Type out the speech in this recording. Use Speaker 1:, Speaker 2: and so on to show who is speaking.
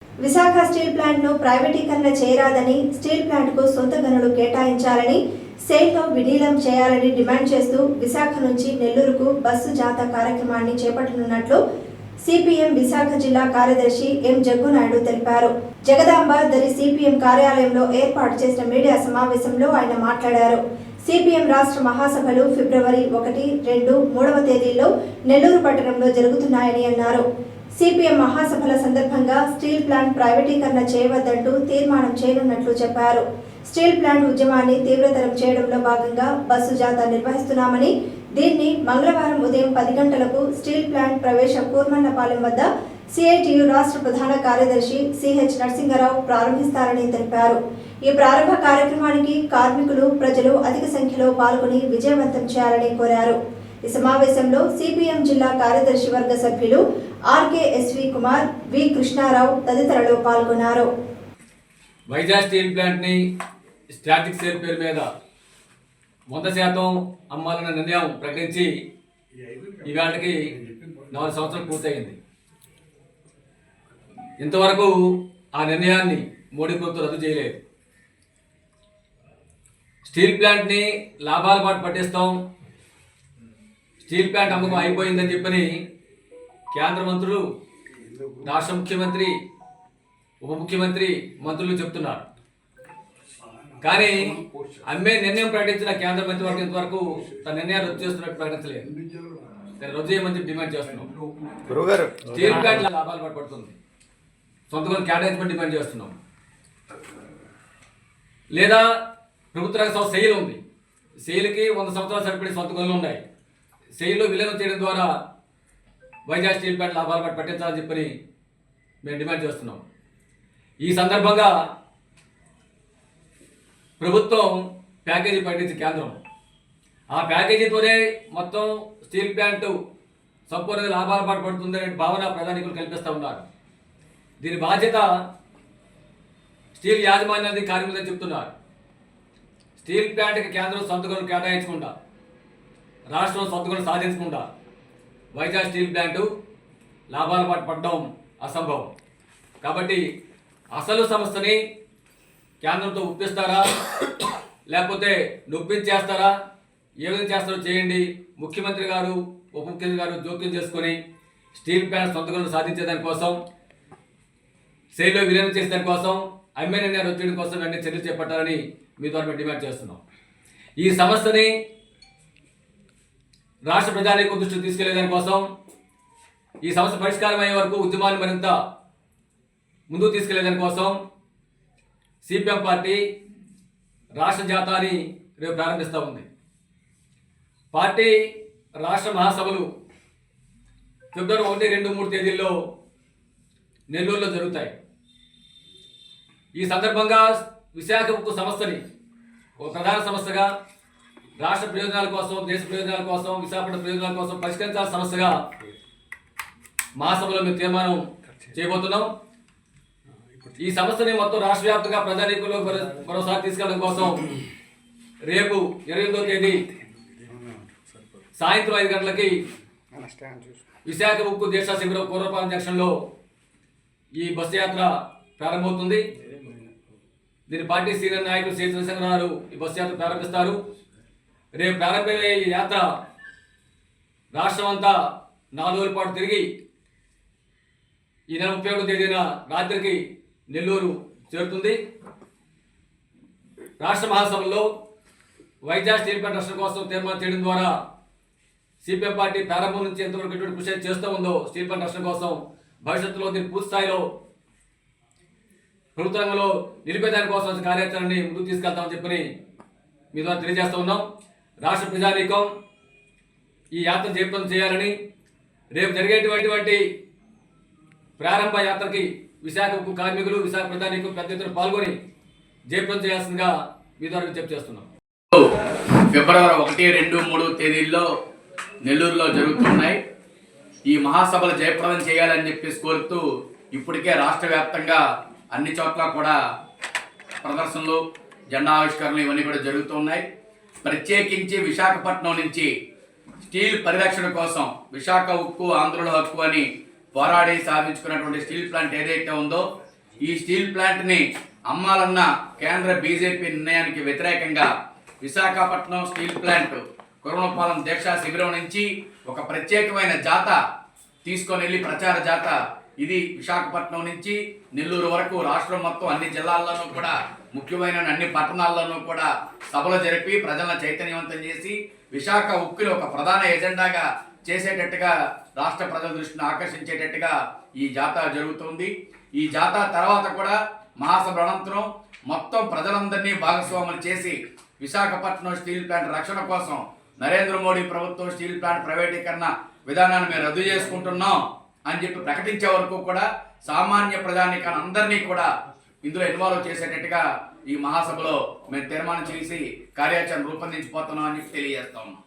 Speaker 1: Visakha steel ప్లాంట్ను ప్రైవేటీకరణ చేయరాదని, steel ప్లాంట్కు సొంత గనులు కేటాయించాలని, సేల్లో విలీనం చేయాలని డిమాండ్ చేస్తూ విశాఖ నుంచి నెల్లూరుకు బస్సు జాథా కార్యక్రమాన్ని చేపట్టనున్నట్లు సిపిఎం విశాఖ జిల్లా కార్యదర్శి ఎం జగ్గునాయుడు తెలిపారు. జగదాంబ దరి సిపిఎం కార్యాలయంలో ఏర్పాటు చేసిన మీడియా సమావేశంలో ఆయన మాట్లాడారు. సిపిఎం రాష్ట్ర మహాసభలు ఫిబ్రవరి 1, 2, 3వ తేదీల్లో నెల్లూరు పట్టణంలో జరుగుతున్నాయని అన్నారు. సిపిఎం మహాసభల సందర్భంగా స్టీల్ ప్లాంట్ ప్రైవేటీకరణ చేయవద్దంటూ తీర్మానం చేయనున్నట్లు చెప్పారు. స్టీల్ ప్లాంట్ ఉద్యమాన్ని తీవ్రతరం చేయడంలో భాగంగా బస్సు జాథా నిర్వహిస్తున్నామని, దీన్ని మంగళవారం ఉదయం 10 గంటలకు స్టీల్ ప్లాంట్ ప్రవేశ కూర్మన్నపాలెం వద్ద సిఐటియు రాష్ట్ర ప్రధాన కార్యదర్శి సిహెచ్ నరసింగరావు ప్రారంభిస్తారని తెలిపారు. ఈ ప్రారంభ కార్యక్రమానికి కార్మికులు, ప్రజలు అధిక సంఖ్యలో పాల్గొని విజయవంతం చేయాలని కోరారు. ఈ సమావేశంలో సిపిఎం జిల్లా కార్యదర్శి వర్గ సభ్యులు ఆర్కేఎస్వి కుమార్, వి కృష్ణారావు తదితరులు పాల్గొన్నారు.
Speaker 2: వైజాగ్ స్టీల్ ప్లాంట్ ని స్టాటిక్ సేల్ పేరు మీద 100% అమ్మాలన్న నిర్ణయం ప్రకటించి ఇవాళకి 4 సంవత్సరాలు పూర్తయింది. ఇంతవరకు ఆ నిర్ణయాన్ని మోడీ ప్రభుత్వం రద్దు చేయలేదు. స్టీల్ ప్లాంట్ ని లాభాల పాటు పట్టిస్తాం, స్టీల్ ప్లాంట్ అమ్మకం అయిపోయిందని చెప్పని కేంద్ర మంత్రులు, రాష్ట్ర ముఖ్యమంత్రి, ఉప ముఖ్యమంత్రి, మంత్రులు చెప్తున్నారు. కానీ అమ్మే నిర్ణయం ప్రకటించిన కేంద్ర మంత్రివర్గం ఇంతవరకు తన నిర్ణయాలు రద్దు చేస్తున్నట్టు ప్రకటించలేదు. రద్దు చేయమని డిమాండ్ చేస్తున్నాం. స్టీల్ ప్లాంట్ లాభాలు పడుతుంది, సొంత గనులు కేటాయించమని డిమాండ్ చేస్తున్నాం. లేదా ప్రభుత్వ రంగ సంస్థ సెయిల్ ఉంది, సెయిల్కి 100 సంవత్సరాలు సరిపడే సొంత గనులు ఉన్నాయి. సెయిల్లో విలీనం చేయడం ద్వారా వైజాగ్ స్టీల్ ప్లాంట్ లాభాలు పట్టు పట్టించాలని చెప్పని మేము డిమాండ్ చేస్తున్నాం. ఈ సందర్భంగా ప్రభుత్వం ప్యాకేజీ ప్రకటించి కేంద్రం ఆ ప్యాకేజీతోనే మొత్తం స్టీల్ ప్లాంట్ సంపూర్ణంగా లాభాల పాటు పడుతుందనే భావన ప్రధానికులు కల్పిస్తూ ఉన్నారు. దీని బాధ్యత స్టీల్ యాజమాన్యానికి కార్మికులని చెప్తున్నారు. స్టీల్ ప్లాంట్కి కేంద్రం సొంత గనులు కేటాయించకుండా, రాష్ట్రం సొంత గనులు సాధించకుండా వైజాగ్ స్టీల్ ప్లాంటు లాభాల పాటు పడడం అసంభవం. కాబట్టి అసలు సంస్థని కేంద్రంతో ఒప్పిస్తారా, లేకపోతే నొప్పించేస్తారా, ఏ విధంగా చేస్తారో చేయండి. ముఖ్యమంత్రి గారు, ఉప ముఖ్యమంత్రి గారు జోక్యం చేసుకొని స్టీల్ ప్లాంట్ సొంత గనులు సాధించేదానికోసం, సేల్లో విలీనం చేసేదానికోసం, అమ్మే నిర్ణయాలు వచ్చేయడం కోసం వెంటనే చర్యలు చేపట్టాలని మీ ద్వారా మేము డిమాండ్ చేస్తున్నాం. ఈ సమస్యని రాష్ట్ర ప్రజానీకం దృష్టికి తీసుకెళ్లేదాని కోసం, ఈ సమస్య పరిష్కారం అయ్యే వరకు ఉద్యమాన్ని మరింత ముందుకు తీసుకెళ్లేదాని కోసం సిపిఎం పార్టీ రాష్ట్ర జాథాని రేపు ప్రారంభిస్తూ ఉంది. పార్టీ రాష్ట్ర మహాసభలు ఫిబ్రవరి 1, 2, 3 తేదీల్లో నెల్లూరులో జరుగుతాయి. ఈ సందర్భంగా విశాఖ ఉక్కు సంస్థని ఒక ప్రధాన సమస్యగా, రాష్ట్ర ప్రయోజనాల కోసం, దేశ ప్రయోజనాల కోసం, విశాఖపట్నం ప్రయోజనాల కోసం పరిష్కరించాల్సిన సమస్యగా మహాసభలో మేము తీర్మానం చేయబోతున్నాం. ఈ సమస్యని మొత్తం రాష్ట్ర వ్యాప్తంగా ప్రజానీకుల్లో మరోసారి తీసుకెళ్లడం కోసం రేపు 28వ తేదీ సాయంత్రం 5 గంటలకి విశాఖ ఉక్కు దేశ శిబిరం పూర్వపాలెం జంక్షన్లో ఈ బస్సు యాత్ర ప్రారంభమవుతుంది. దీని పార్టీ సీనియర్ నాయకులు సి చంద్రశేఖర్ ఈ బస్సు యాత్ర ప్రారంభిస్తారు. రేపు ప్రారంభమయ్యే ఈ యాత్ర రాష్ట్రం అంతా 4 రోజుల పాటు తిరిగి ఈ నెల 31వ తేదీన రాత్రికి నెల్లూరు చేరుతుంది. రాష్ట్ర మహాసభల్లో వైజాగ్ స్టీల్ ప్లాంట్ రక్షణ కోసం తీర్మానం చేయడం ద్వారా సిపిఎం పార్టీ ప్రారంభం నుంచి ఎంతవరకు ఎటువంటి కృషి చేస్తూ ఉందో స్టీల్ ప్లాంట్ రక్షణ కోసం, భవిష్యత్తులో దీన్ని పూర్తి స్థాయిలో ప్రభుత్వ రంగంలో నిలిపేదాని కోసం కార్యాచరణని ముందుకు తీసుకెళ్తామని చెప్పని మీ ద్వారా తెలియజేస్తూ ఉన్నాం. రాష్ట్ర ప్రజానీకం ఈ యాత్ర జయప్రదం చేయాలని, రేపు జరిగేటువంటి ప్రారంభ యాత్రకి విశాఖ ఉక్కు కార్మికులు, విశాఖ ప్రజానీకం పెద్ద ఎత్తున పాల్గొని జయప్రదం చేయాల్సిందిగా మీ ద్వారా విజ్ఞప్తి చేస్తున్నాం.
Speaker 3: ఫిబ్రవరి 1, 2, 3 తేదీల్లో నెల్లూరులో జరుగుతున్నాయి. ఈ మహాసభలు జయప్రదం చేయాలని చెప్పేసి కోరుతూ ఇప్పటికే రాష్ట్ర వ్యాప్తంగా అన్ని చోట్ల కూడా ప్రదర్శనలు, జెండా ఆవిష్కరణలు ఇవన్నీ కూడా జరుగుతున్నాయి. ప్రత్యేకించి విశాఖపట్నం నుంచి స్టీల్ పరిరక్షణ కోసం విశాఖ ఉక్కు ఆంధ్రుల హక్కు అని పోరాడి సాధించుకున్నటువంటి స్టీల్ ప్లాంట్ ఏదైతే ఉందో ఈ స్టీల్ ప్లాంట్ని అమ్మాలన్న కేంద్ర బీజేపీ నిర్ణయానికి వ్యతిరేకంగా విశాఖపట్నం స్టీల్ ప్లాంట్ కురవనపాలెం దీక్షా శిబిరం నుంచి ఒక ప్రత్యేకమైన జాత తీసుకొని వెళ్ళి ప్రచార జాత ఇది విశాఖపట్నం నుంచి నెల్లూరు వరకు రాష్ట్రం మొత్తం అన్ని జిల్లాల్లోనూ కూడా ముఖ్యమైన అన్ని పట్టణాల్లోనూ కూడా సభలు జరిపి ప్రజలను చైతన్యవంతం చేసి విశాఖ ఉక్కుని ఒక ప్రధాన ఎజెండాగా చేసేటట్టుగా రాష్ట్ర ప్రజల దృష్టిని ఆకర్షించేటట్టుగా ఈ జాతర జరుగుతుంది. ఈ జాతర తర్వాత కూడా మహాసభ అనంతరం మొత్తం ప్రజలందరినీ భాగస్వాములు చేసి విశాఖపట్నం స్టీల్ ప్లాంట్ రక్షణ కోసం నరేంద్ర మోడీ ప్రభుత్వం స్టీల్ ప్లాంట్ ప్రైవేటీకరణ విధానాన్ని మేము రద్దు చేసుకుంటున్నాం అని చెప్పి ప్రకటించే వరకు కూడా సామాన్య ప్రజానీకాన్ని అందరినీ కూడా ఇందులో ఇన్వాల్వ్ చేసేటట్టుగా ఈ మహాసభలో మేము తీర్మానం చేసి కార్యాచరణ రూపొందించిపోతున్నాం అని చెప్పి తెలియజేస్తా ఉన్నాం.